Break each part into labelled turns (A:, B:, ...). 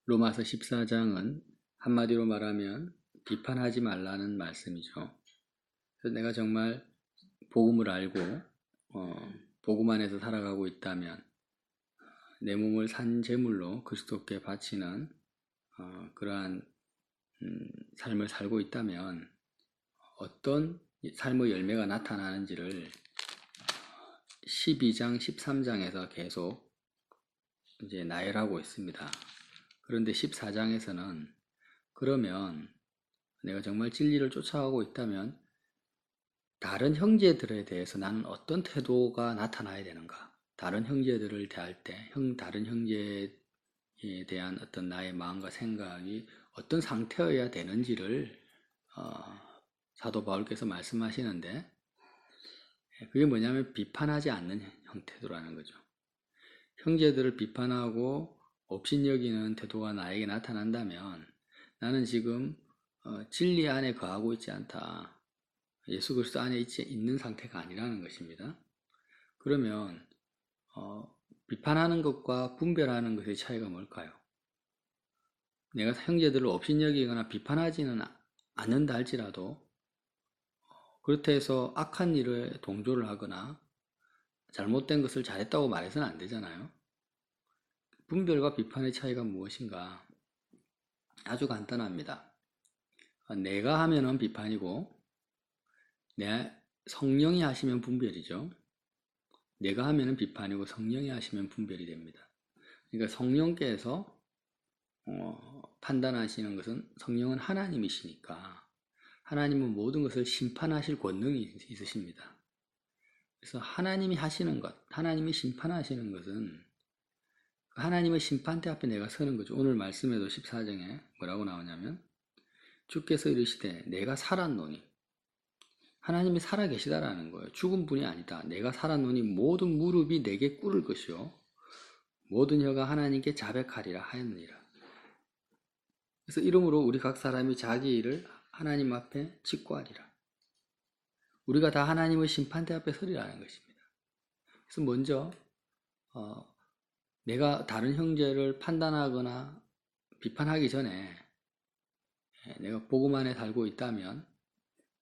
A: 로마서 14장은 한마디로 말하면 비판하지 말라는 말씀이죠. 그래서 내가 정말 복음을 알고 복음 안에서 살아가고 있다면 내 몸을 산 제물로 그리스도께 바치는 그러한 삶을 살고 있다면 어떤 삶의 열매가 나타나는지를 12장, 13장에서 계속 이제 나열하고 있습니다. 그런데 14장에서는 그러면 내가 정말 진리를 쫓아가고 있다면 다른 형제들에 대해서 나는 어떤 태도가 나타나야 되는가? 다른 형제들을 대할 때 다른 형제에 대한 어떤 나의 마음과 생각이 어떤 상태여야 되는지를 사도 바울께서 말씀하시는데 그게 뭐냐면 비판하지 않는 형태도라는 거죠. 형제들을 비판하고 업신여기는 태도가 나에게 나타난다면 나는 지금 진리 안에 거하고 있지 않다. 예수 그리스도 안에 있는 상태가 아니라는 것입니다. 그러면 비판하는 것과 분별하는 것의 차이가 뭘까요? 내가 형제들을 업신여기거나 비판하지는 않는다 할지라도 그렇다 해서 악한 일에 동조를 하거나 잘못된 것을 잘했다고 말해서는 안 되잖아요. 분별과 비판의 차이가 무엇인가? 아주 간단합니다. 내가 하면은 비판이고 내 성령이 하시면 분별이죠. 내가 하면은 비판이고 성령이 하시면 분별이 됩니다. 그러니까 성령께서 판단하시는 것은 성령은 하나님이시니까 하나님은 모든 것을 심판하실 권능이 있으십니다. 그래서 하나님이 하시는 것, 하나님이 심판하시는 것은 하나님의 심판대 앞에 내가 서는 거죠. 오늘 말씀에도 14장에 뭐라고 나오냐면 주께서 이르시되 내가 살았노니 하나님이 살아계시다라는 거예요. 죽은 분이 아니다. 내가 살았노니 모든 무릎이 내게 꿇을 것이요 모든 혀가 하나님께 자백하리라 하였느니라. 그래서 이러므로 우리 각 사람이 자기 일을 하나님 앞에 직고하리라. 우리가 다 하나님의 심판대 앞에 서리라는 것입니다. 그래서 먼저 내가 다른 형제를 판단하거나 비판하기 전에 내가 복음 안에 살고 있다면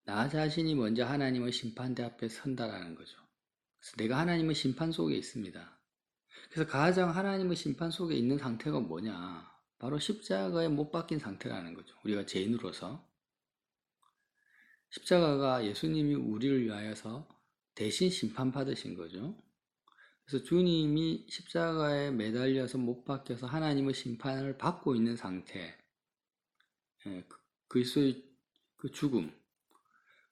A: 나 자신이 먼저 하나님의 심판대 앞에 선다라는 거죠. 그래서 내가 하나님의 심판 속에 있습니다. 그래서 가장 하나님의 심판 속에 있는 상태가 뭐냐? 바로 십자가에 못 박힌 상태라는 거죠. 우리가 죄인으로서. 십자가가 예수님이 우리를 위하여서 대신 심판받으신 거죠. 그래서 주님이 십자가에 매달려서 못 박혀서 하나님의 심판을 받고 있는 상태, 그리스도의 그 죽음,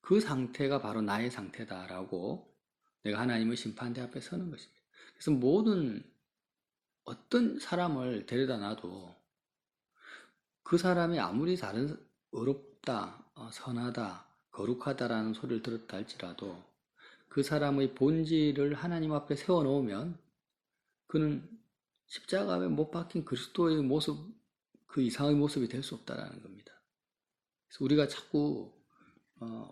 A: 그 상태가 바로 나의 상태다라고 내가 하나님의 심판대 앞에 서는 것입니다. 그래서 모든 어떤 사람을 데려다 놔도 그 사람이 아무리 다른 의롭다, 선하다, 거룩하다라는 소리를 들었다 할지라도 그 사람의 본질을 하나님 앞에 세워놓으면 그는 십자가에 못 박힌 그리스도의 모습, 그 이상의 모습이 될 수 없다라는 겁니다. 그래서 우리가 자꾸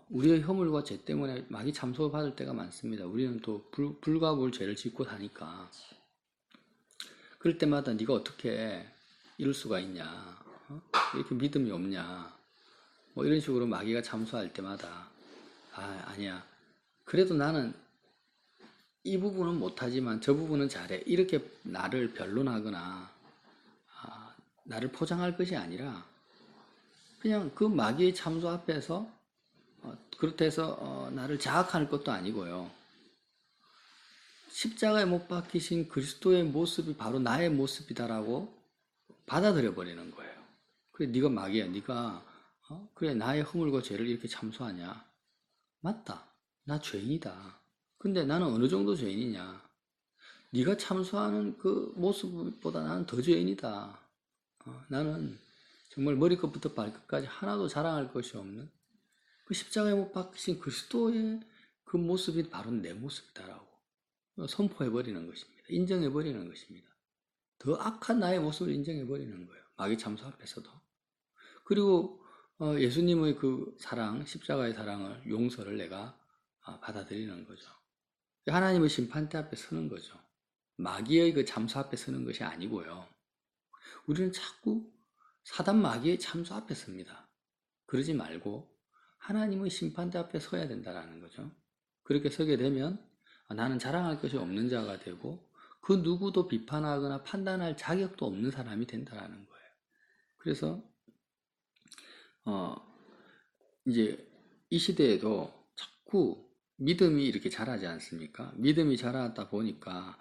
A: 우리의 허물과 죄 때문에 마귀 참소받을 때가 많습니다. 우리는 또 불가불 죄를 짓고 사니까 그럴 때마다 네가 어떻게 이럴 수가 있냐, 이렇게 믿음이 없냐, 뭐 이런 식으로 마귀가 참소할 때마다 아니야. 그래도 나는 이 부분은 못하지만 저 부분은 잘해. 이렇게 나를 변론하거나 나를 포장할 것이 아니라 그냥 그 마귀의 참소 앞에서 그렇다 해서 나를 자학할 것도 아니고요. 십자가에 못 박히신 그리스도의 모습이 바로 나의 모습이다라고 받아들여 버리는 거예요. 그래, 네가 마귀야. 네가 그래, 나의 허물과 죄를 이렇게 참소하냐? 맞다. 나 죄인이다. 근데 나는 어느 정도 죄인이냐? 네가 참소하는 그 모습보다 나는 더 죄인이다. 나는 정말 머리끝부터 발끝까지 하나도 자랑할 것이 없는 그 십자가에 못 박히신 그리스도의 그 모습이 바로 내 모습이다라고 선포해버리는 것입니다. 인정해버리는 것입니다. 더 악한 나의 모습을 인정해버리는 거예요. 마귀 참소 앞에서도. 그리고 예수님의 그 사랑, 십자가의 사랑을, 용서를 내가 받아들이는 거죠. 하나님의 심판대 앞에 서는 거죠. 마귀의 그 참소 앞에 서는 것이 아니고요. 우리는 자꾸 사단 마귀의 참소 앞에 섭니다. 그러지 말고 하나님의 심판대 앞에 서야 된다라는 거죠. 그렇게 서게 되면 나는 자랑할 것이 없는 자가 되고 그 누구도 비판하거나 판단할 자격도 없는 사람이 된다라는 거예요. 그래서 이제 이 시대에도 자꾸 믿음이 이렇게 자라지 않습니까? 믿음이 자라다 보니까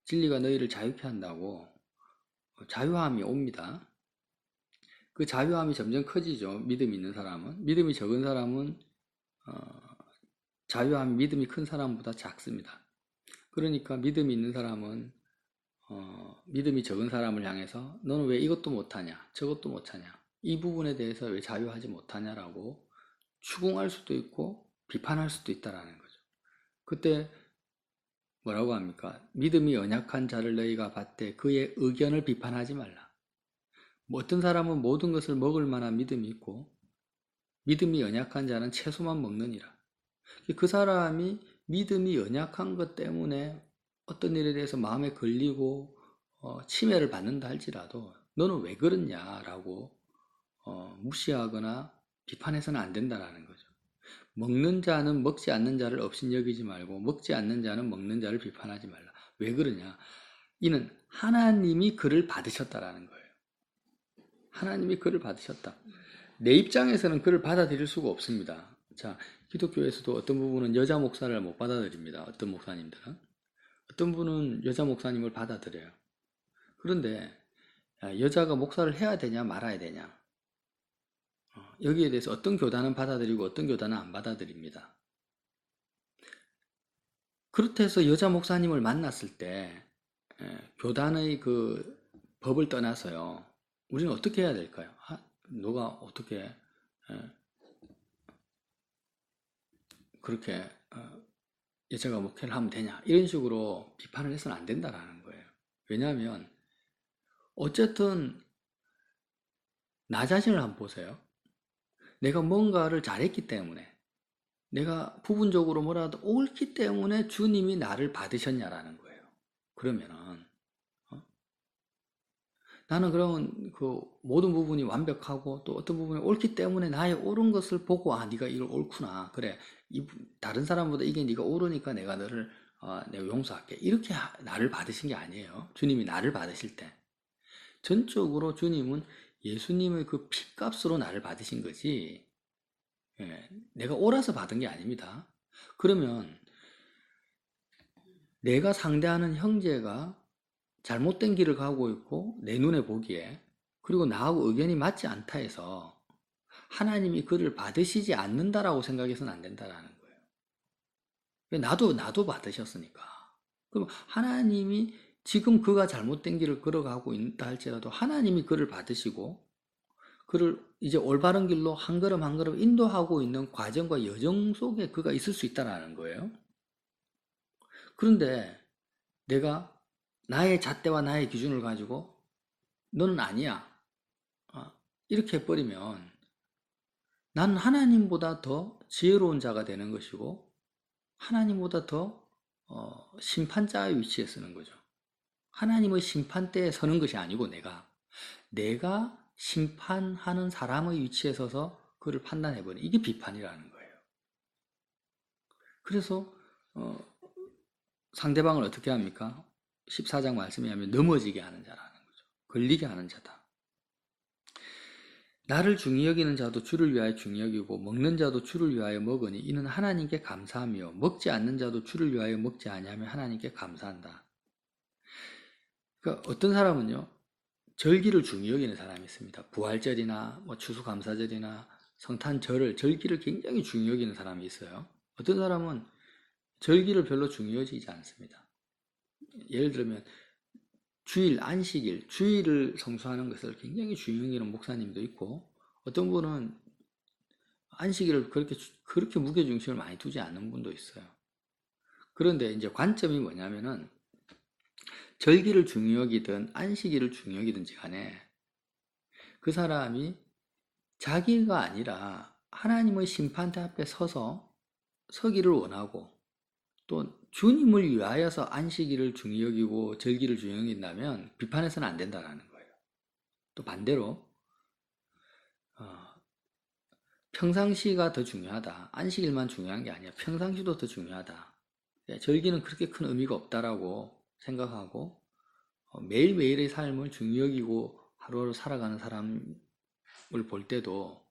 A: 진리가 너희를 자유케 한다고 자유함이 옵니다. 그 자유함이 점점 커지죠. 믿음이 있는 사람은. 믿음이 적은 사람은 자유함이 믿음이 큰 사람보다 작습니다. 그러니까 믿음이 있는 사람은 믿음이 적은 사람을 향해서 너는 왜 이것도 못하냐, 저것도 못하냐, 이 부분에 대해서 왜 자유하지 못하냐라고 추궁할 수도 있고 비판할 수도 있다라는 거죠. 그때 뭐라고 합니까? 믿음이 연약한 자를 너희가 봤되 그의 의견을 비판하지 말라. 뭐 어떤 사람은 모든 것을 먹을 만한 믿음이 있고 믿음이 연약한 자는 채소만 먹느니라. 그 사람이 믿음이 연약한 것 때문에 어떤 일에 대해서 마음에 걸리고 침해를 받는다 할지라도 너는 왜 그러냐라고 무시하거나 비판해서는 안 된다라는 거죠. 먹는 자는 먹지 않는 자를 업신여기지 말고 먹지 않는 자는 먹는 자를 비판하지 말라. 왜 그러냐? 이는 하나님이 그를 받으셨다라는 거예요. 하나님이 그를 받으셨다. 내 입장에서는 그를 받아들일 수가 없습니다. 자, 기독교에서도 어떤 부분은 여자 목사를 못 받아들입니다. 어떤 목사님들은. 어떤 분은 여자 목사님을 받아들여요. 그런데 여자가 목사를 해야 되냐 말아야 되냐. 여기에 대해서 어떤 교단은 받아들이고 어떤 교단은 안 받아들입니다. 그렇다 해서 여자 목사님을 만났을 때 교단의 그 법을 떠나서요. 우리는 어떻게 해야 될까요? 누가 어떻게 그렇게 여자가 목회를 하면 되냐 이런 식으로 비판을 해서는 안 된다라는 거예요. 왜냐하면 어쨌든 나 자신을 한번 보세요. 내가 뭔가를 잘했기 때문에 내가 부분적으로 뭐라도 옳기 때문에 주님이 나를 받으셨냐라는 거예요. 그러면은 나는 그러면 그 모든 부분이 완벽하고 또 어떤 부분이 옳기 때문에 나의 옳은 것을 보고 네가 이걸 옳구나. 그래. 다른 사람보다 이게 네가 옳으니까 내가 너를 내가 용서할게. 이렇게 나를 받으신 게 아니에요. 주님이 나를 받으실 때. 전적으로 주님은 예수님의 그 피값으로 나를 받으신 거지. 예, 내가 옳아서 받은 게 아닙니다. 그러면 내가 상대하는 형제가 잘못된 길을 가고 있고 내 눈에 보기에 그리고 나하고 의견이 맞지 않다 해서 하나님이 그를 받으시지 않는다라고 생각해서는 안 된다라는 거예요. 나도 받으셨으니까. 그럼 하나님이 지금 그가 잘못된 길을 걸어가고 있다 할지라도 하나님이 그를 받으시고 그를 이제 올바른 길로 한 걸음 한 걸음 인도하고 있는 과정과 여정 속에 그가 있을 수 있다라는 거예요. 그런데 내가 나의 잣대와 나의 기준을 가지고 너는 아니야. 이렇게 해버리면 나는 하나님보다 더 지혜로운 자가 되는 것이고 하나님보다 더 심판자의 위치에 서는 거죠. 하나님의 심판대에 서는 것이 아니고 내가 심판하는 사람의 위치에 서서 그를 판단해버리는 이게 비판이라는 거예요. 그래서 상대방을 어떻게 합니까? 14장 말씀에 하면 넘어지게 하는 자라는 거죠. 걸리게 하는 자다. 나를 중히 여기는 자도 주를 위하여 중히 여기고 먹는 자도 주를 위하여 먹으니 이는 하나님께 감사하며 먹지 않는 자도 주를 위하여 먹지 아니하며 하나님께 감사한다. 그러니까 어떤 사람은요. 절기를 중히 여기는 사람이 있습니다. 부활절이나 뭐 추수감사절이나 성탄절을 절기를 굉장히 중히 여기는 사람이 있어요. 어떤 사람은 절기를 별로 중히 여기지 않습니다. 예를 들면 주일, 안식일, 주일을 성수하는 것을 굉장히 중히 여기는 목사님도 있고 어떤 분은 안식일을 그렇게 무게중심을 많이 두지 않는 분도 있어요. 그런데 이제 관점이 뭐냐면은 절기를 중히 여기든 안식일을 중히 여기든지 간에 그 사람이 자기가 아니라 하나님의 심판대 앞에 서기를 원하고 또 주님을 위하여서 안식일을 중히 여기고 절기를 중히 여긴다면 비판해서는 안 된다는 거예요. 또 반대로 평상시가 더 중요하다. 안식일만 중요한 게 아니야. 평상시도 더 중요하다. 절기는 그렇게 큰 의미가 없다라고 생각하고 매일매일의 삶을 중요 여기고 하루하루 살아가는 사람을 볼 때도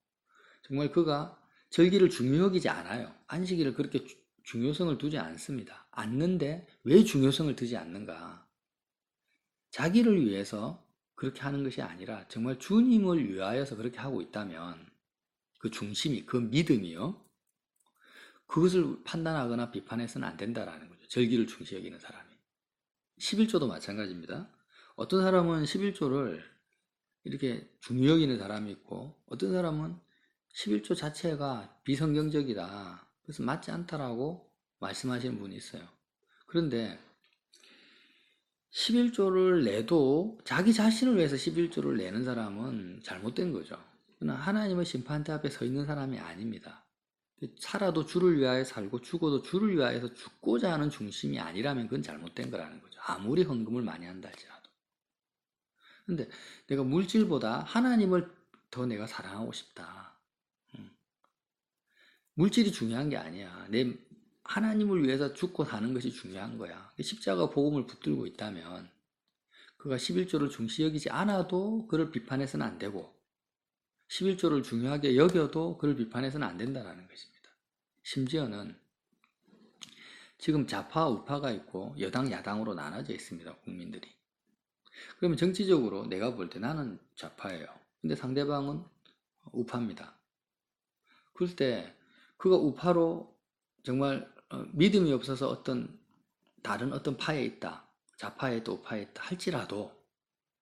A: 정말 그가 절기를 중요 여기지 않아요. 안식일을 그렇게 중요성을 두지 않습니다. 않는데 왜 중요성을 두지 않는가? 자기를 위해서 그렇게 하는 것이 아니라 정말 주님을 위하여서 그렇게 하고 있다면 그 중심이, 그 믿음이요. 그것을 판단하거나 비판해서는 안 된다라는 거죠. 절기를 중시 여기는 사람이. 11조도 마찬가지입니다. 어떤 사람은 11조를 이렇게 중요 여기는 사람이 있고 어떤 사람은 11조 자체가 비성경적이다. 그래서 맞지 않다라고 말씀하시는 분이 있어요. 그런데 11조를 내도 자기 자신을 위해서 11조를 내는 사람은 잘못된 거죠. 그러나 하나님의 심판대 앞에 서 있는 사람이 아닙니다. 살아도 주를 위하여 살고 죽어도 주를 위하여서 죽고자 하는 중심이 아니라면 그건 잘못된 거라는 거죠. 아무리 헌금을 많이 한다 할지라도. 근데 내가 물질보다 하나님을 더 내가 사랑하고 싶다. 물질이 중요한 게 아니야. 내 하나님을 위해서 죽고 사는 것이 중요한 거야. 십자가 복음을 붙들고 있다면 그가 11조를 중시 여기지 않아도 그를 비판해서는 안 되고 11조를 중요하게 여겨도 그를 비판해서는 안 된다는 것입니다. 심지어는 지금 좌파, 우파가 있고 여당, 야당으로 나눠져 있습니다. 국민들이. 그러면 정치적으로 내가 볼 때 나는 좌파예요. 근데 상대방은 우파입니다. 그럴 때 그가 우파로 정말 믿음이 없어서 다른 어떤 파에 있다. 좌파에 또 우파에 있다 할지라도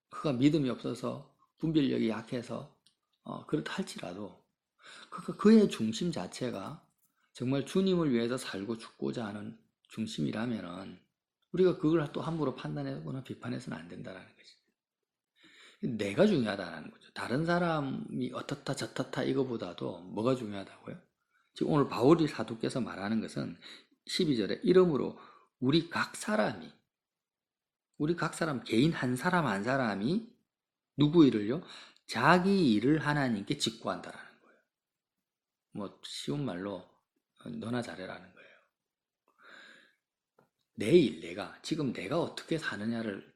A: 그가 믿음이 없어서 분별력이 약해서 그렇다 할지라도 그의 중심 자체가 정말 주님을 위해서 살고 죽고자 하는 중심이라면은 우리가 그걸 또 함부로 판단하거나 비판해서는 안 된다는 것입니다. 내가 중요하다는 거죠. 다른 사람이 어떻다 저떻다 이거보다도 뭐가 중요하다고요? 지금 오늘 바울이 사도께서 말하는 것은 12절에 이러므로 우리 각 사람 개인 한 사람 한 사람이 누구 일을요? 자기 일을 하나님께 직구한다라는 거예요. 뭐 쉬운 말로 너나 잘해라는 거예요. 지금 내가 어떻게 사느냐를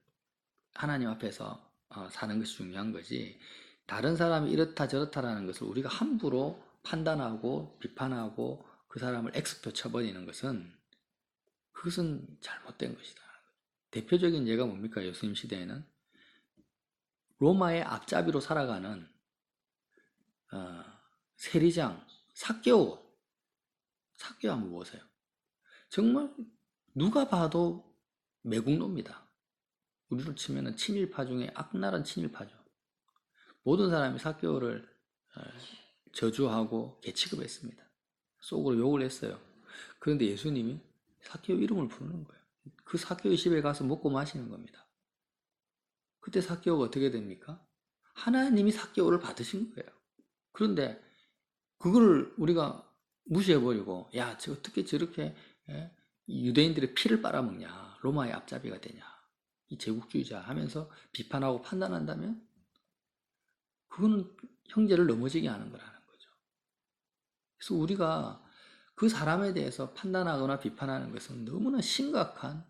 A: 하나님 앞에서 사는 것이 중요한 거지. 다른 사람이 이렇다 저렇다라는 것을 우리가 함부로 판단하고 비판하고 그 사람을 X표 쳐버리는 그것은 잘못된 것이다. 대표적인 예가 뭡니까? 예수님 시대에는 로마의 앞잡이로 살아가는 세리장 삭개오 한번 보세요. 정말 누가 봐도 매국노입니다. 우리로 치면은 친일파 중에 악랄한 친일파죠. 모든 사람이 삭개오를 저주하고 개취급했습니다. 속으로 욕을 했어요. 그런데 예수님이 삭개오 이름을 부르는 거예요. 그 삭개오 집에 가서 먹고 마시는 겁니다. 그때 삭개오가 어떻게 됩니까? 하나님이 삭개오를 받으신 거예요. 그런데 그걸 우리가 무시해버리고 야, 저 어떻게 저렇게 유대인들의 피를 빨아먹냐, 로마의 앞잡이가 되냐, 이 제국주의자 하면서 비판하고 판단한다면 그거는 형제를 넘어지게 하는 거라는 거죠. 그래서 우리가 그 사람에 대해서 판단하거나 비판하는 것은 너무나 심각한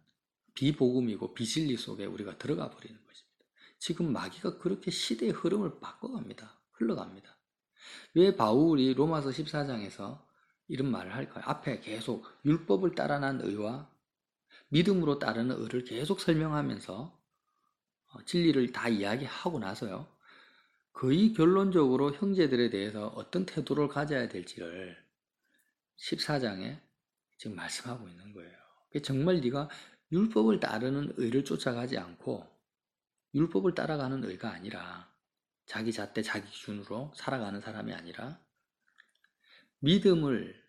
A: 비복음이고 비진리 속에 우리가 들어가 버리는 것입니다. 지금 마귀가 그렇게 시대의 흐름을 바꿔갑니다. 흘러갑니다. 왜 바울이 로마서 14장에서 이런 말을 할까요? 앞에 계속 율법을 따라난 의와 믿음으로 따르는 의를 계속 설명하면서 진리를 다 이야기하고 나서요. 거의 결론적으로 형제들에 대해서 어떤 태도를 가져야 될지를 14장에 지금 말씀하고 있는 거예요. 정말 네가 율법을 따르는 의를 쫓아가지 않고 율법을 따라가는 의가 아니라 자기 잣대 자기 기준으로 살아가는 사람이 아니라 믿음을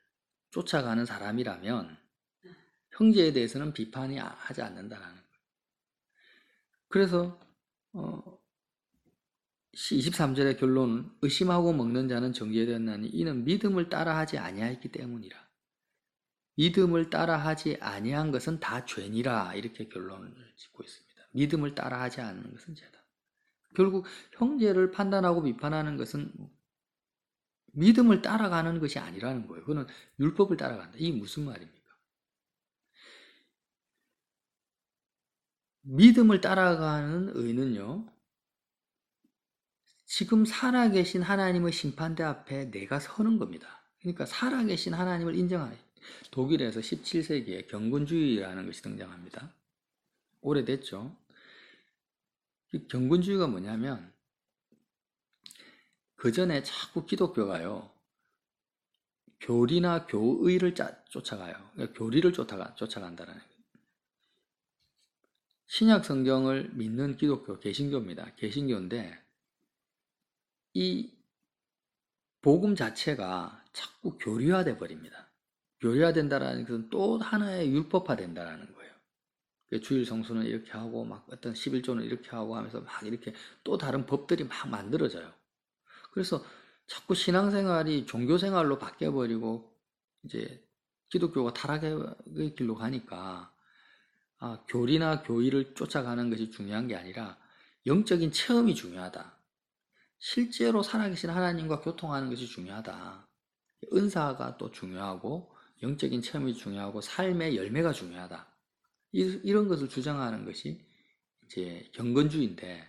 A: 쫓아가는 사람이라면 형제에 대해서는 비판이 하지 않는다라는 거예요. 그래서 23절의 결론은 의심하고 먹는 자는 정죄되었나니 이는 믿음을 따라하지 아니하였기 때문이라. 믿음을 따라하지 아니한 것은 다 죄니라 이렇게 결론을 짓고 있습니다. 믿음을 따라하지 않는 것은 죄다. 결국 형제를 판단하고 비판하는 것은 믿음을 따라가는 것이 아니라는 거예요. 그거는 율법을 따라간다. 이게 무슨 말입니까? 믿음을 따라가는 의는요, 지금 살아계신 하나님의 심판대 앞에 내가 서는 겁니다. 그러니까 살아계신 하나님을 인정하는, 독일에서 17세기에 경건주의라는 것이 등장합니다. 오래됐죠. 이 경건주의가 뭐냐면, 그 전에 자꾸 기독교가요, 교리나 교의를 쫓아가요. 그러니까 교리를 쫓아간다는 거예요. 신약 성경을 믿는 기독교, 개신교입니다. 개신교인데, 이 복음 자체가 자꾸 교리화돼 버립니다. 교리화된다라는 것은 또 하나의 율법화된다라는 거예요. 주일 성수는 이렇게 하고 막 어떤 11조는 이렇게 하고 하면서 막 이렇게 또 다른 법들이 막 만들어져요. 그래서 자꾸 신앙생활이 종교생활로 바뀌어버리고 이제 기독교가 타락의 길로 가니까 교리나 교의를 쫓아가는 것이 중요한 게 아니라 영적인 체험이 중요하다. 실제로 살아계신 하나님과 교통하는 것이 중요하다. 은사가 또 중요하고 영적인 체험이 중요하고 삶의 열매가 중요하다. 이런 것을 주장하는 것이 이제 경건주의인데,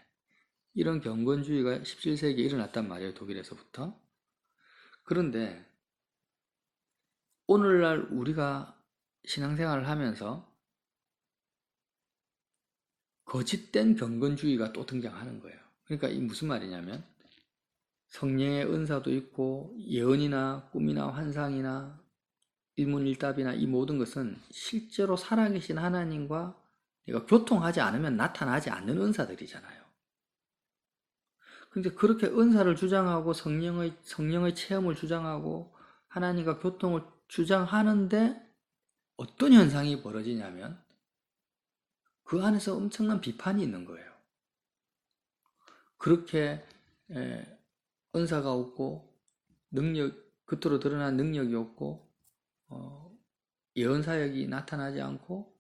A: 이런 경건주의가 17세기에 일어났단 말이에요, 독일에서부터. 그런데 오늘날 우리가 신앙생활을 하면서 거짓된 경건주의가 또 등장하는 거예요. 그러니까 이 무슨 말이냐면, 성령의 은사도 있고 예언이나 꿈이나 환상이나 일문일답이나 이 모든 것은 실제로 살아계신 하나님과 내가 교통하지 않으면 나타나지 않는 은사들이잖아요. 근데 그렇게 은사를 주장하고 성령의 체험을 주장하고 하나님과 교통을 주장하는데 어떤 현상이 벌어지냐면 그 안에서 엄청난 비판이 있는 거예요. 그렇게 은사가 없고 겉으로 드러난 능력이 없고 예언 사역이 나타나지 않고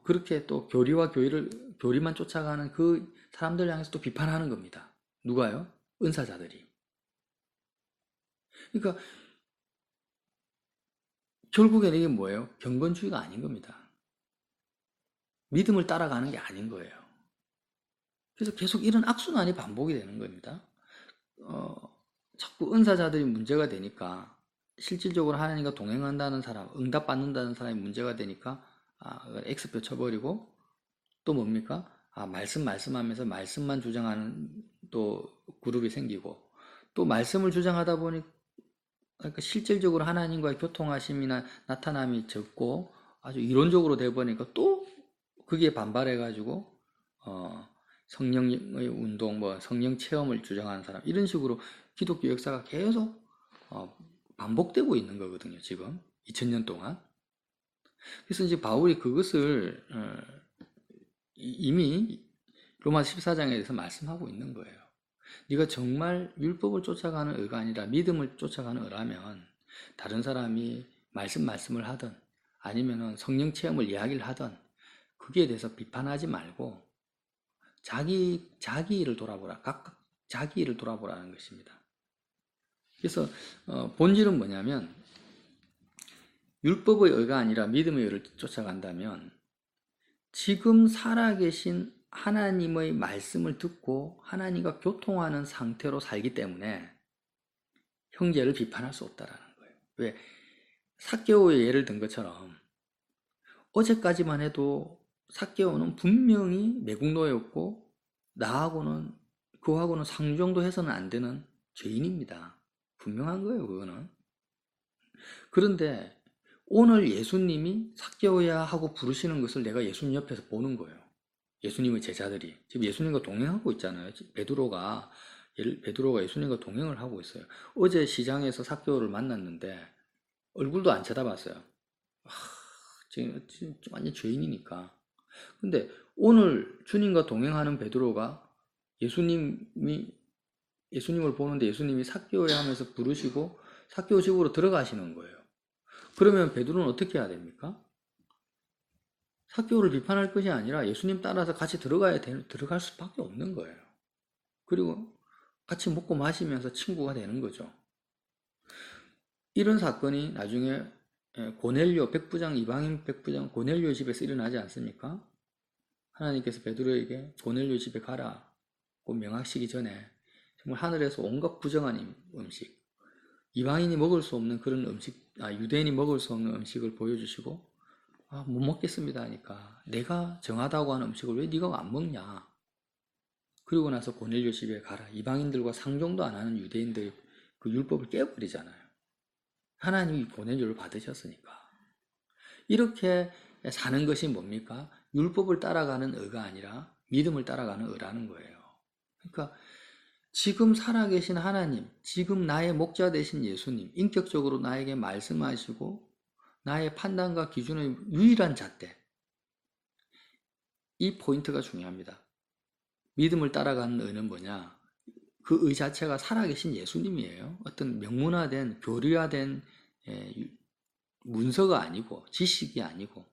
A: 그렇게 또 교리만 쫓아가는 그 사람들 향해서 또 비판하는 겁니다. 누가요? 은사자들이. 그러니까 결국에는 이게 뭐예요? 경건주의가 아닌 겁니다. 믿음을 따라가는 게 아닌 거예요. 그래서 계속 이런 악순환이 반복이 되는 겁니다. 자꾸 은사자들이 문제가 되니까 실질적으로 하나님과 동행한다는 사람, 응답받는다는 사람이 문제가 되니까 X표 쳐버리고 또 뭡니까? 말씀하면서 말씀만 주장하는 또 그룹이 생기고 또 말씀을 주장하다 보니 그러니까 실질적으로 하나님과의 교통하심이나 나타남이 적고 아주 이론적으로 돼버리니까 또 그게 반발해가지고 성령의 운동, 성령 체험을 주장하는 사람 이런 식으로 기독교 역사가 계속 반복되고 있는 거거든요. 지금 2000년 동안. 그래서 이제 바울이 그것을 이미 로마 14장에 대해서 말씀하고 있는 거예요. 네가 정말 율법을 쫓아가는 의가 아니라 믿음을 쫓아가는 의라면 다른 사람이 말씀을 하든 아니면은 성령 체험을 이야기를 하든 거기에 대해서 비판하지 말고 자기 일을 돌아보라. 각각 자기 일을 돌아보라는 것입니다. 그래서 본질은 뭐냐면 율법의 의가 아니라 믿음의 의를 쫓아간다면 지금 살아계신 하나님의 말씀을 듣고 하나님과 교통하는 상태로 살기 때문에 형제를 비판할 수 없다라는 거예요. 왜? 삭개오의 예를 든 것처럼 어제까지만 해도 삭개오는 분명히 매국노였고 그하고는 상종도 해서는 안 되는 죄인입니다. 분명한 거예요, 그거는. 그런데 오늘 예수님이 삭개오야 하고 부르시는 것을 내가 예수님 옆에서 보는 거예요. 예수님의 제자들이 지금 예수님과 동행하고 있잖아요. 베드로가 예수님과 동행을 하고 있어요. 어제 시장에서 삭개오를 만났는데 얼굴도 안 쳐다봤어요. 지금 완전 죄인이니까. 근데 오늘 주님과 동행하는 베드로가 예수님을 보는데 예수님이 삭개오야 하면서 부르시고 삭개오 집으로 들어가시는 거예요. 그러면 베드로는 어떻게 해야 됩니까? 삭개오를 비판할 것이 아니라 예수님 따라서 같이 들어갈 수밖에 없는 거예요. 그리고 같이 먹고 마시면서 친구가 되는 거죠. 이런 사건이 나중에 고넬료 백부장, 이방인 백부장 고넬료 집에서 일어나지 않습니까? 하나님께서 베드로에게 고넬료 집에 가라고 명하시기 전에 정말 하늘에서 온갖 부정한 음식, 이방인이 먹을 수 없는 그런 음식, 유대인이 먹을 수 없는 음식을 보여주시고, 못 먹겠습니다 하니까 내가 정하다고 하는 음식을 왜 네가 안 먹냐? 그리고 나서 고넬료 집에 가라. 이방인들과 상종도 안 하는 유대인들이 그 율법을 깨버리잖아요. 하나님이 고넬료를 받으셨으니까. 이렇게 사는 것이 뭡니까? 율법을 따라가는 의가 아니라 믿음을 따라가는 의라는 거예요. 그러니까 지금 살아계신 하나님, 지금 나의 목자 되신 예수님, 인격적으로 나에게 말씀하시고 나의 판단과 기준의 유일한 잣대, 이 포인트가 중요합니다. 믿음을 따라가는 의는 뭐냐? 그 의 자체가 살아계신 예수님이에요. 어떤 명문화된, 교리화된 문서가 아니고 지식이 아니고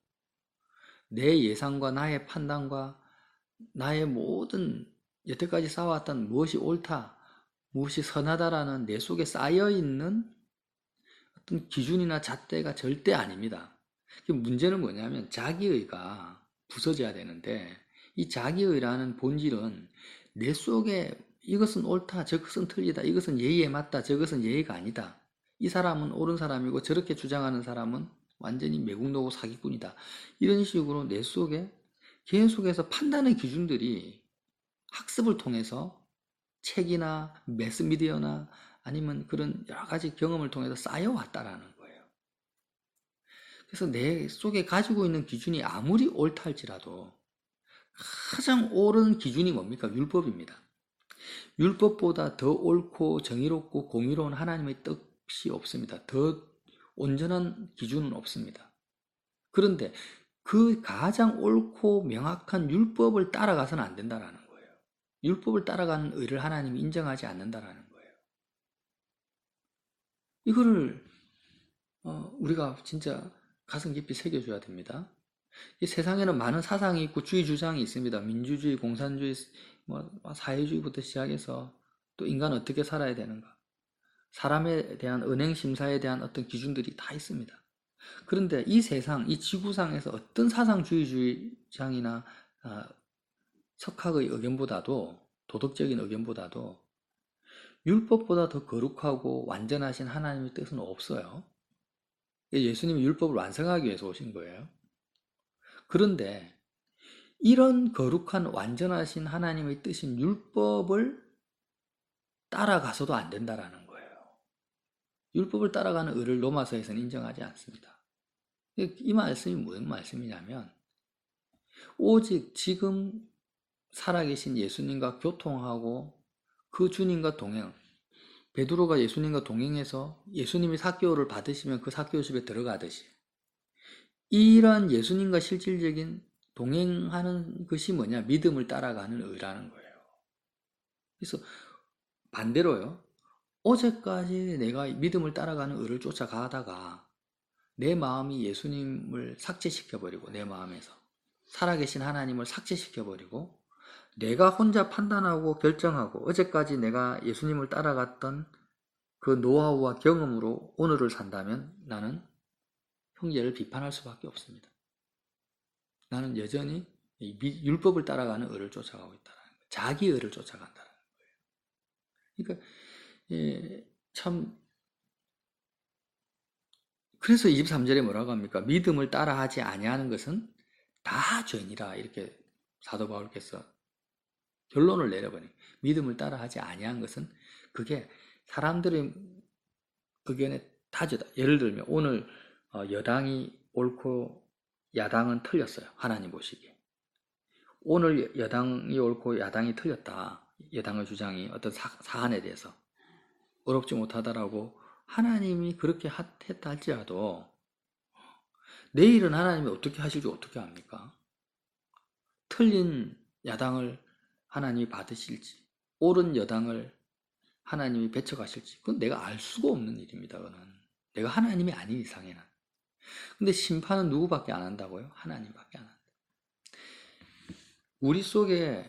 A: 내 예상과 나의 판단과 나의 모든 여태까지 쌓아왔던 무엇이 옳다, 무엇이 선하다라는 내 속에 쌓여있는 어떤 기준이나 잣대가 절대 아닙니다. 문제는 뭐냐면 자기의가 부서져야 되는데 이 자기의라는 본질은 내 속에 이것은 옳다, 저것은 틀리다, 이것은 예의에 맞다, 저것은 예의가 아니다. 이 사람은 옳은 사람이고 저렇게 주장하는 사람은 완전히 매국노고 사기꾼이다. 이런 식으로 내 속에 계속해서 판단의 기준들이 학습을 통해서 책이나 매스미디어나 아니면 그런 여러 가지 경험을 통해서 쌓여왔다라는 거예요. 그래서 내 속에 가지고 있는 기준이 아무리 옳다 할지라도 가장 옳은 기준이 뭡니까? 율법입니다. 율법보다 더 옳고 정의롭고 공의로운 하나님의 뜻이 없습니다. 더 온전한 기준은 없습니다. 그런데 그 가장 옳고 명확한 율법을 따라가서는 안 된다라는 거예요. 율법을 따라가는 의를 하나님이 인정하지 않는다라는 거예요. 이거를 우리가 진짜 가슴 깊이 새겨줘야 됩니다. 이 세상에는 많은 사상이 있고 주의 주장이 있습니다. 민주주의, 공산주의, 사회주의부터 시작해서 또 인간은 어떻게 살아야 되는가, 사람에 대한 은행 심사에 대한 어떤 기준들이 다 있습니다. 그런데 이 세상, 이 지구상에서 어떤 사상주의 주장이나 석학의 의견보다도, 도덕적인 의견보다도 율법보다 더 거룩하고 완전하신 하나님의 뜻은 없어요. 예수님이 율법을 완성하기 위해서 오신 거예요. 그런데 이런 거룩한 완전하신 하나님의 뜻인 율법을 따라가서도 안 된다라는 거예요. 율법을 따라가는 의를 로마서에서는 인정하지 않습니다. 이 말씀이 무슨 말씀이냐면 오직 지금 살아계신 예수님과 교통하고 그 주님과 동행, 베드로가 예수님과 동행해서 예수님이 삭개오를 받으시면 그 삭개오 집에 들어가듯이 이런 예수님과 실질적인 동행하는 것이 뭐냐? 믿음을 따라가는 의라는 거예요. 그래서 반대로요. 어제까지 내가 믿음을 따라가는 의를 쫓아가다가 내 마음이 예수님을 삭제시켜버리고 내 마음에서 살아계신 하나님을 삭제시켜버리고 내가 혼자 판단하고 결정하고 어제까지 내가 예수님을 따라갔던 그 노하우와 경험으로 오늘을 산다면 나는 형제를 비판할 수밖에 없습니다. 나는 여전히 율법을 따라가는 의를 쫓아가고 있다는 거예요. 자기 의를 쫓아간다는 거예요. 그러니까 참 그래서 23절에 뭐라고 합니까? 믿음을 따라하지 아니하는 것은 다 죄니라, 이렇게 사도 바울께서 결론을 내려버려요. 믿음을 따라하지 아니한 것은 그게 사람들의 의견에 다져다. 예를 들면 오늘 여당이 옳고 야당은 틀렸어요. 하나님 보시기에. 오늘 여당이 옳고 야당이 틀렸다. 여당의 주장이 어떤 사안에 대해서 어렵지 못하다라고 하나님이 그렇게 했다 할지라도 내일은 하나님이 어떻게 하실지 어떻게 합니까? 틀린 야당을 하나님이 받으실지 옳은 여당을 하나님이 배척하실지 그건 내가 알 수가 없는 일입니다. 그건 내가 하나님이 아닌 이상에는. 근데 심판은 누구밖에 안 한다고요? 하나님밖에 안 한다. 우리 속에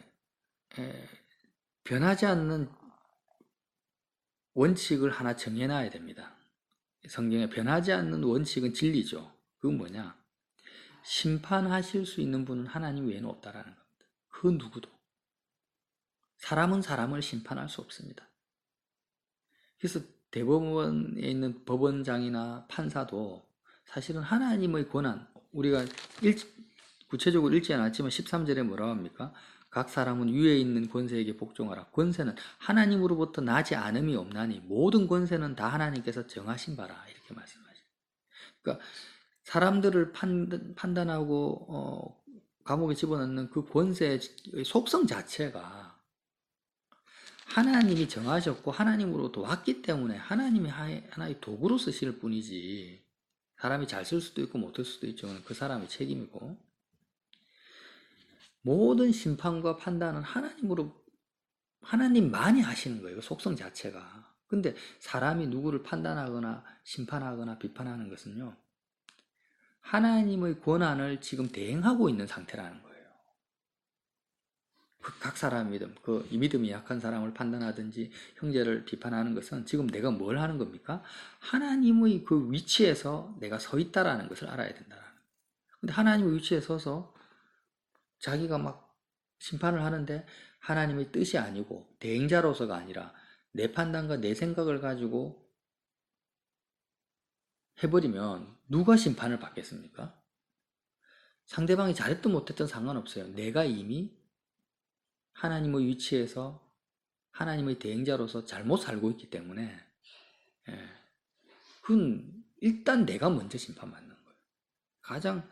A: 변하지 않는 원칙을 하나 정해놔야 됩니다. 성경에 변하지 않는 원칙은 진리죠. 그건 뭐냐? 심판하실 수 있는 분은 하나님 외에는 없다라는 겁니다. 그 누구도. 사람은 사람을 심판할 수 없습니다. 그래서 대법원에 있는 법원장이나 판사도 사실은 하나님의 권한, 우리가 구체적으로 읽지 않았지만 13절에 뭐라고 합니까? 각 사람은 위에 있는 권세에게 복종하라. 권세는 하나님으로부터 나지 않음이 없나니 모든 권세는 다 하나님께서 정하신 바라. 이렇게 말씀하시죠. 그러니까 사람들을 판단하고 감옥에 집어넣는 그 권세의 속성 자체가 하나님이 정하셨고 하나님으로부터 왔기 때문에 하나님이 하나의 도구로 쓰실 뿐이지, 사람이 잘 쓸 수도 있고 못할 수도 있지만 그 사람의 책임이고, 모든 심판과 판단은 하나님만이 하시는 거예요. 그 속성 자체가. 근데 사람이 누구를 판단하거나 심판하거나 비판하는 것은요, 하나님의 권한을 지금 대행하고 있는 상태라는 거예요. 각 사람의 믿음, 이 믿음이 약한 사람을 판단하든지 형제를 비판하는 것은 지금 내가 뭘 하는 겁니까? 하나님의 그 위치에서 내가 서 있다라는 것을 알아야 된다라는 거예요. 근데 하나님의 위치에 서서 자기가 막 심판을 하는데 하나님의 뜻이 아니고 대행자로서가 아니라 내 판단과 내 생각을 가지고 해버리면 누가 심판을 받겠습니까? 상대방이 잘했든 못했든 상관없어요. 내가 이미 하나님의 위치에서 하나님의 대행자로서 잘못 살고 있기 때문에, 예, 그건 일단 내가 먼저 심판받는 거예요. 가장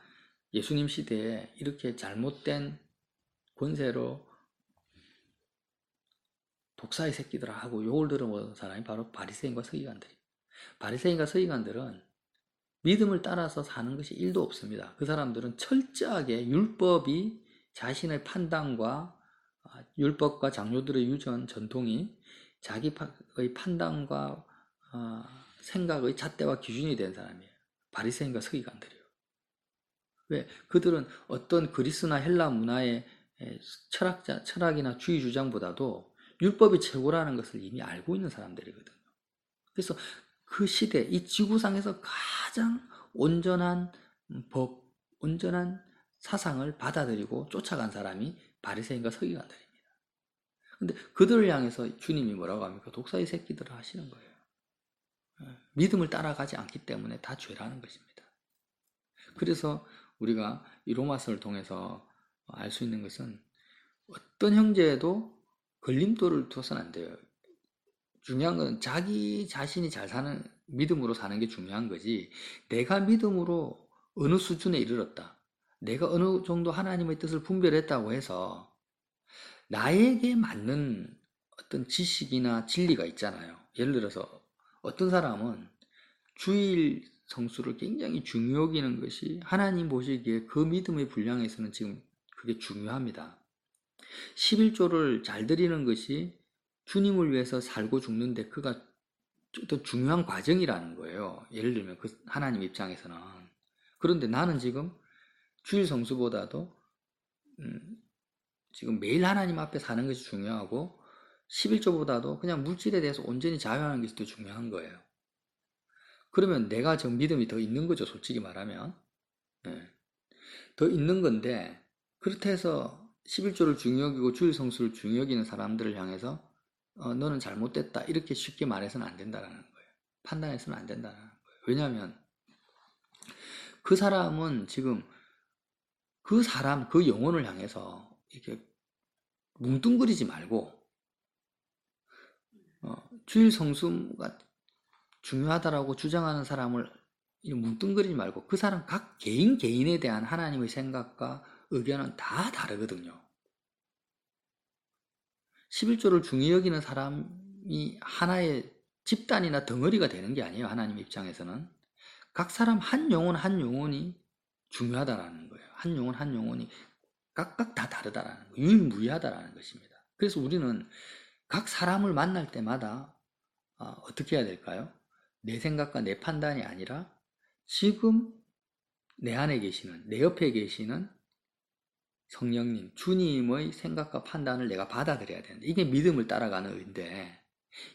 A: 예수님 시대에 이렇게 잘못된 권세로 독사의 새끼들아 하고 욕을 들어본 사람이 바로 바리새인과 서기관들이에요. 바리새인과 서기관들은 믿음을 따라서 사는 것이 1도 없습니다. 그 사람들은 철저하게 율법이 자신의 판단과 율법과 장로들의 유전 전통이 자기의 판단과 생각의 잣대와 기준이 된 사람이에요. 바리새인과 서기관들이요. 왜? 그들은 어떤 그리스나 헬라 문화의 철학이나 주의 주장보다도 율법이 최고라는 것을 이미 알고 있는 사람들이거든요. 그래서 그 시대, 이 지구상에서 가장 온전한 법, 온전한 사상을 받아들이고 쫓아간 사람이 바리새인과 서기관들입니다. 근데 그들을 향해서 주님이 뭐라고 합니까? 독사의 새끼들을 하시는 거예요. 믿음을 따라가지 않기 때문에 다 죄라는 것입니다. 그래서 우리가 이 로마서를 통해서 알 수 있는 것은 어떤 형제에도 걸림돌을 두어서는 안 돼요. 중요한 건 자기 자신이 잘 사는, 믿음으로 사는 게 중요한 거지, 내가 믿음으로 어느 수준에 이르렀다, 내가 어느 정도 하나님의 뜻을 분별했다고 해서 나에게 맞는 어떤 지식이나 진리가 있잖아요. 예를 들어서 어떤 사람은 주일 성수를 굉장히 중요 여기는 것이 하나님 보시기에 그 믿음의 분량에서는 지금 그게 중요합니다. 11조를 잘 드리는 것이 주님을 위해서 살고 죽는데 그가 더 중요한 과정이라는 거예요. 예를 들면 그 하나님 입장에서는. 그런데 나는 지금 주일 성수보다도 지금 매일 하나님 앞에 사는 것이 중요하고 11조보다도 그냥 물질에 대해서 온전히 자유하는 것이 더 중요한 거예요. 그러면 내가 좀 믿음이 더 있는 거죠, 솔직히 말하면. 네. 더 있는 건데, 그렇다 해서 11조를 중요 여기고 주일 성수를 중요 여기는 사람들을 향해서 너는 잘못됐다 이렇게 쉽게 말해서는 안 된다는 거예요. 판단해서는 안 된다는 거예요. 왜냐하면 그 사람은 지금 그 사람, 그 영혼을 향해서 이렇게 뭉뚱그리지 말고 주일 성수가 중요하다라고 주장하는 사람을 뭉뚱그리지 말고 그 사람 각 개인에 대한 하나님의 생각과 의견은 다 다르거든요. 11조를 중요 여기는 사람이 하나의 집단이나 덩어리가 되는 게 아니에요. 하나님 입장에서는 각 사람 한 영혼 한 영혼이 중요하다라는 거예요. 한 영혼 한 영혼이 각각 다 다르다라는 거예요. 유일무이하다라는 것입니다. 그래서 우리는 각 사람을 만날 때마다 어떻게 해야 될까요? 내 생각과 내 판단이 아니라 지금 내 안에 계시는, 내 옆에 계시는 성령님, 주님의 생각과 판단을 내가 받아들여야 되는데, 이게 믿음을 따라가는 의인데,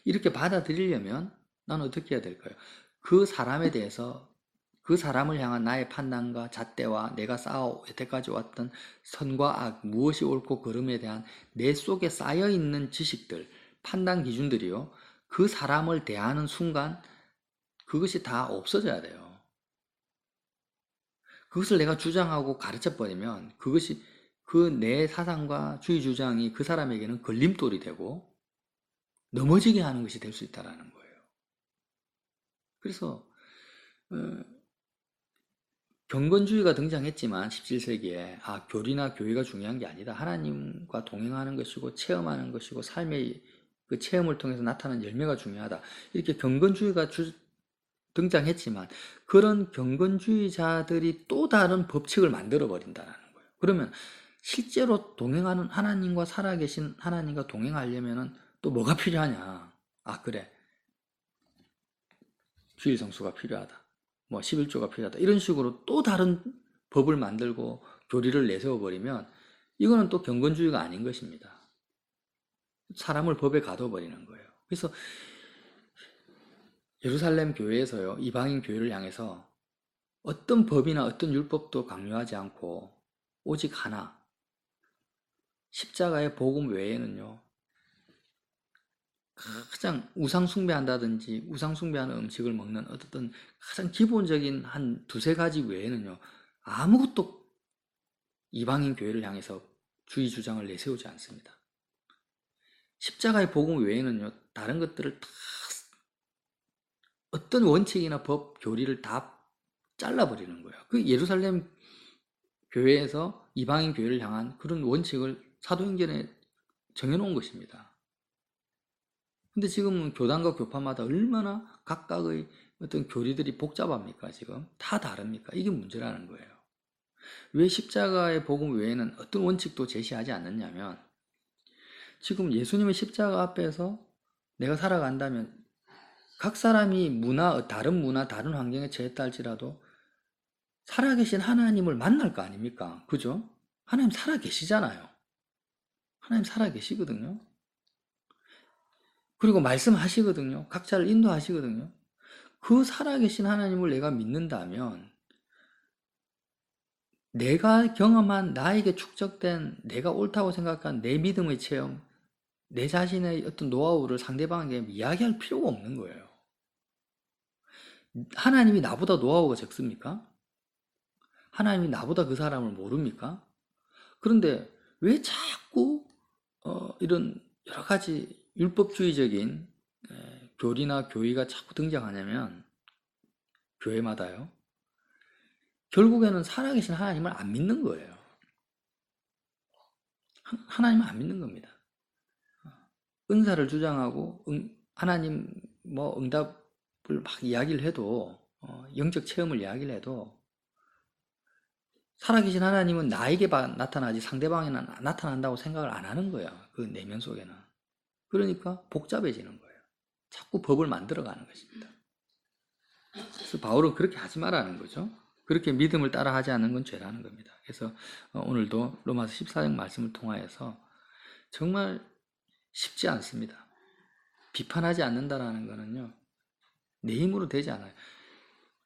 A: 이렇게 받아들이려면 나는 어떻게 해야 될까요? 그 사람에 대해서, 그 사람을 향한 나의 판단과 잣대와 내가 쌓아 여태까지 왔던 선과 악, 무엇이 옳고 그름에 대한 내 속에 쌓여있는 지식들, 판단 기준들이요, 그 사람을 대하는 순간 그것이 다 없어져야 돼요. 그것을 내가 주장하고 가르쳐버리면 그것이 그 내 사상과 주의 주장이 그 사람에게는 걸림돌이 되고 넘어지게 하는 것이 될 수 있다는 거예요. 그래서 경건주의가 등장했지만 17세기에 교리나 교회가 중요한 게 아니다. 하나님과 동행하는 것이고 체험하는 것이고 삶의 그 체험을 통해서 나타나는 열매가 중요하다. 이렇게 경건주의가 등장했지만 그런 경건주의자들이 또 다른 법칙을 만들어 버린다는 거예요. 그러면 실제로 동행하는 하나님과 살아계신 하나님과 동행하려면 또 뭐가 필요하냐? 그래. 주일성수가 필요하다. 뭐 11조가 필요하다. 이런 식으로 또 다른 법을 만들고 교리를 내세워 버리면 이거는 또 경건주의가 아닌 것입니다. 사람을 법에 가둬버리는 거예요. 그래서 예루살렘 교회에서요, 이방인 교회를 향해서 어떤 법이나 어떤 율법도 강요하지 않고 오직 하나, 십자가의 복음 외에는요, 가장 우상 숭배한다든지 우상 숭배하는 음식을 먹는 어떤 가장 기본적인 한 두세 가지 외에는요, 아무것도 이방인 교회를 향해서 주의 주장을 내세우지 않습니다. 십자가의 복음 외에는요, 다른 것들을 다 어떤 원칙이나 법, 교리를 다 잘라버리는 거예요. 그 예루살렘 교회에서 이방인 교회를 향한 그런 원칙을 사도행전에 정해놓은 것입니다. 근데 지금은 교단과 교파마다 얼마나 각각의 어떤 교리들이 복잡합니까? 지금 다 다릅니까? 이게 문제라는 거예요. 왜 십자가의 복음 외에는 어떤 원칙도 제시하지 않느냐면, 지금 예수님의 십자가 앞에서 내가 살아간다면 각 사람이 다른 문화, 다른 환경에 처했다 할지라도 살아계신 하나님을 만날 거 아닙니까? 그죠? 하나님 살아계시잖아요. 하나님 살아계시거든요. 그리고 말씀하시거든요. 각자를 인도하시거든요. 그 살아계신 하나님을 내가 믿는다면 내가 경험한 나에게 축적된 내가 옳다고 생각한 내 믿음의 체험, 내 자신의 어떤 노하우를 상대방에게 이야기할 필요가 없는 거예요. 하나님이 나보다 노하우가 적습니까? 하나님이 나보다 그 사람을 모릅니까? 그런데 왜 자꾸 이런 여러 가지 율법주의적인 교리나 교의가 자꾸 등장하냐면, 교회마다요, 결국에는 살아계신 하나님을 안 믿는 거예요. 하나님을 안 믿는 겁니다. 은사를 주장하고 하나님 응답을 막 이야기를 해도 영적 체험을 이야기를 해도 살아계신 하나님은 나에게 나타나지 상대방에는 나타난다고 생각을 안 하는 거야. 그 내면 속에는. 그러니까 복잡해지는 거예요. 자꾸 법을 만들어가는 것입니다. 그래서 바울은 그렇게 하지 말라는 거죠. 그렇게 믿음을 따라하지 않는 건 죄라는 겁니다. 그래서 오늘도 로마서 14장 말씀을 통하여서 정말 쉽지 않습니다. 비판하지 않는다라는 거는요, 내 힘으로 되지 않아요.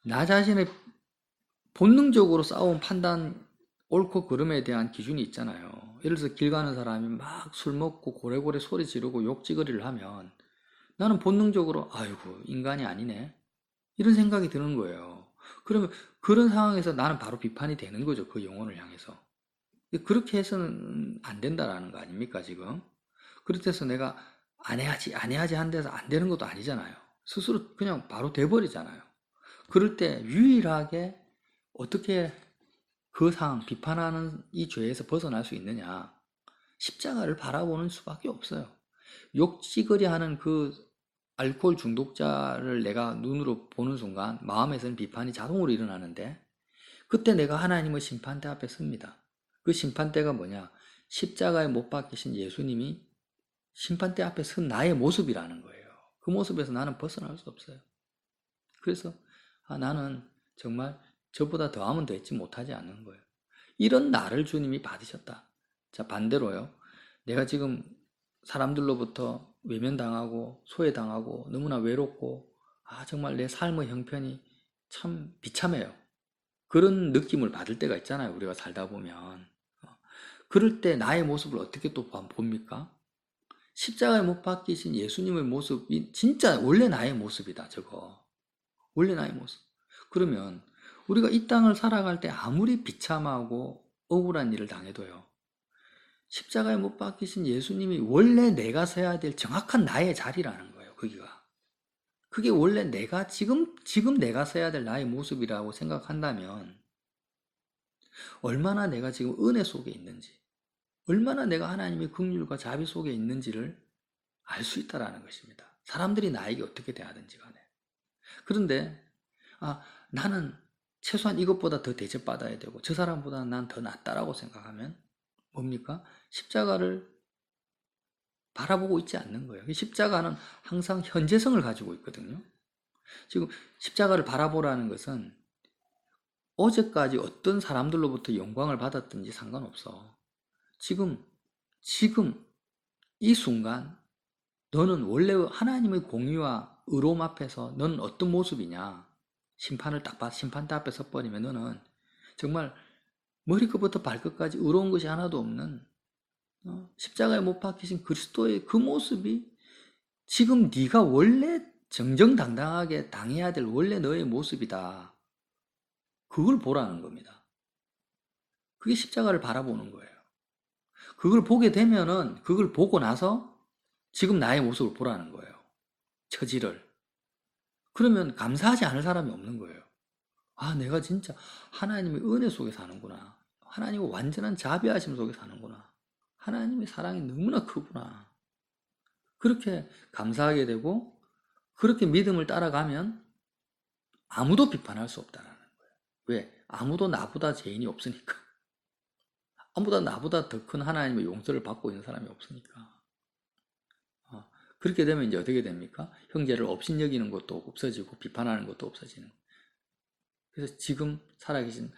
A: 나 자신의 본능적으로 쌓아온 판단, 옳고 그름에 대한 기준이 있잖아요. 예를 들어서 길 가는 사람이 막 술 먹고 고래고래 소리 지르고 욕지거리를 하면 나는 본능적으로 아이고 인간이 아니네, 이런 생각이 드는 거예요. 그러면 그런 상황에서 나는 바로 비판이 되는 거죠. 그 영혼을 향해서. 그렇게 해서는 안 된다라는 거 아닙니까, 지금? 그렇다 해서 내가 안 해야지 한 데서 안 되는 것도 아니잖아요. 스스로 그냥 바로 돼버리잖아요. 그럴 때 유일하게 어떻게 그 상황, 비판하는 이 죄에서 벗어날 수 있느냐? 십자가를 바라보는 수밖에 없어요. 욕지거리 하는 그 알코올 중독자를 내가 눈으로 보는 순간 마음에서는 비판이 자동으로 일어나는데, 그때 내가 하나님의 심판대 앞에 섭니다. 그 심판대가 뭐냐? 십자가에 못 박히신 예수님이 심판대 앞에 선 나의 모습이라는 거예요. 그 모습에서 나는 벗어날 수 없어요. 그래서 나는 정말 저보다 더하면 됐지 못하지 않는 거예요. 이런 나를 주님이 받으셨다. 자, 반대로요. 내가 지금 사람들로부터 외면당하고 소외당하고 너무나 외롭고 정말 내 삶의 형편이 참 비참해요. 그런 느낌을 받을 때가 있잖아요. 우리가 살다 보면. 그럴 때 나의 모습을 어떻게 또 봅니까? 십자가에 못 박히신 예수님의 모습이 진짜 원래 나의 모습이다. 저거. 원래 나의 모습. 그러면 우리가 이 땅을 살아갈 때 아무리 비참하고 억울한 일을 당해도요. 십자가에 못 박히신 예수님이 원래 내가 서야 될 정확한 나의 자리라는 거예요. 거기가. 그게 원래 내가 지금 내가 서야 될 나의 모습이라고 생각한다면 얼마나 내가 지금 은혜 속에 있는지, 얼마나 내가 하나님의 긍휼과 자비 속에 있는지를 알 수 있다라는 것입니다. 사람들이 나에게 어떻게 대하든지 간에. 그런데 나는 최소한 이것보다 더 대접받아야 되고 저 사람보다는 난 더 낫다라고 생각하면 뭡니까? 십자가를 바라보고 있지 않는 거예요. 십자가는 항상 현재성을 가지고 있거든요. 지금 십자가를 바라보라는 것은 어제까지 어떤 사람들로부터 영광을 받았든지 상관없어. 지금 이 순간 너는 원래 하나님의 공의와 의로움 앞에서 너는 어떤 모습이냐? 심판대 앞에 서버리면 너는 정말 머리끝부터 발끝까지 의로운 것이 하나도 없는 십자가에 못 박히신 그리스도의 그 모습이 지금 네가 원래 정정당당하게 당해야 될 원래 너의 모습이다. 그걸 보라는 겁니다. 그게 십자가를 바라보는 거예요. 그걸 보게 되면은 그걸 보고 나서 지금 나의 모습을 보라는 거예요. 처지를. 그러면 감사하지 않을 사람이 없는 거예요. 내가 진짜 하나님의 은혜 속에 사는구나. 하나님의 완전한 자비하심 속에 사는구나. 하나님의 사랑이 너무나 크구나. 그렇게 감사하게 되고 그렇게 믿음을 따라가면 아무도 비판할 수 없다는 거예요. 왜? 아무도 나보다 죄인이 없으니까. 아무도 나보다 더 큰 하나님의 용서를 받고 있는 사람이 없으니까. 그렇게 되면 이제 어떻게 됩니까? 형제를 업신여기는 것도 없어지고 비판하는 것도 없어지는 거예요. 그래서 지금 살아계신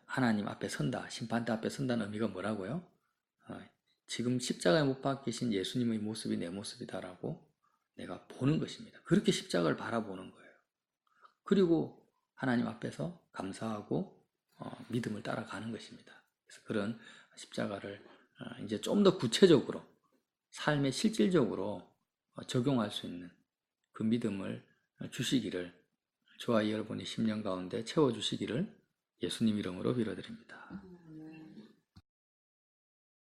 A: 하나님 앞에 선다, 심판대 앞에 선다는 의미가 뭐라고요? 지금 십자가에 못 박히신 예수님의 모습이 내 모습이다라고 내가 보는 것입니다. 그렇게 십자가를 바라보는 거예요. 그리고 하나님 앞에서 감사하고 믿음을 따라가는 것입니다. 그래서 그런 십자가를 이제 좀 더 구체적으로 삶에 실질적으로 적용할 수 있는 그 믿음을 주시기를 저와 여러분의 심령 가운데 채워주시기를 예수님 이름으로 빌어드립니다.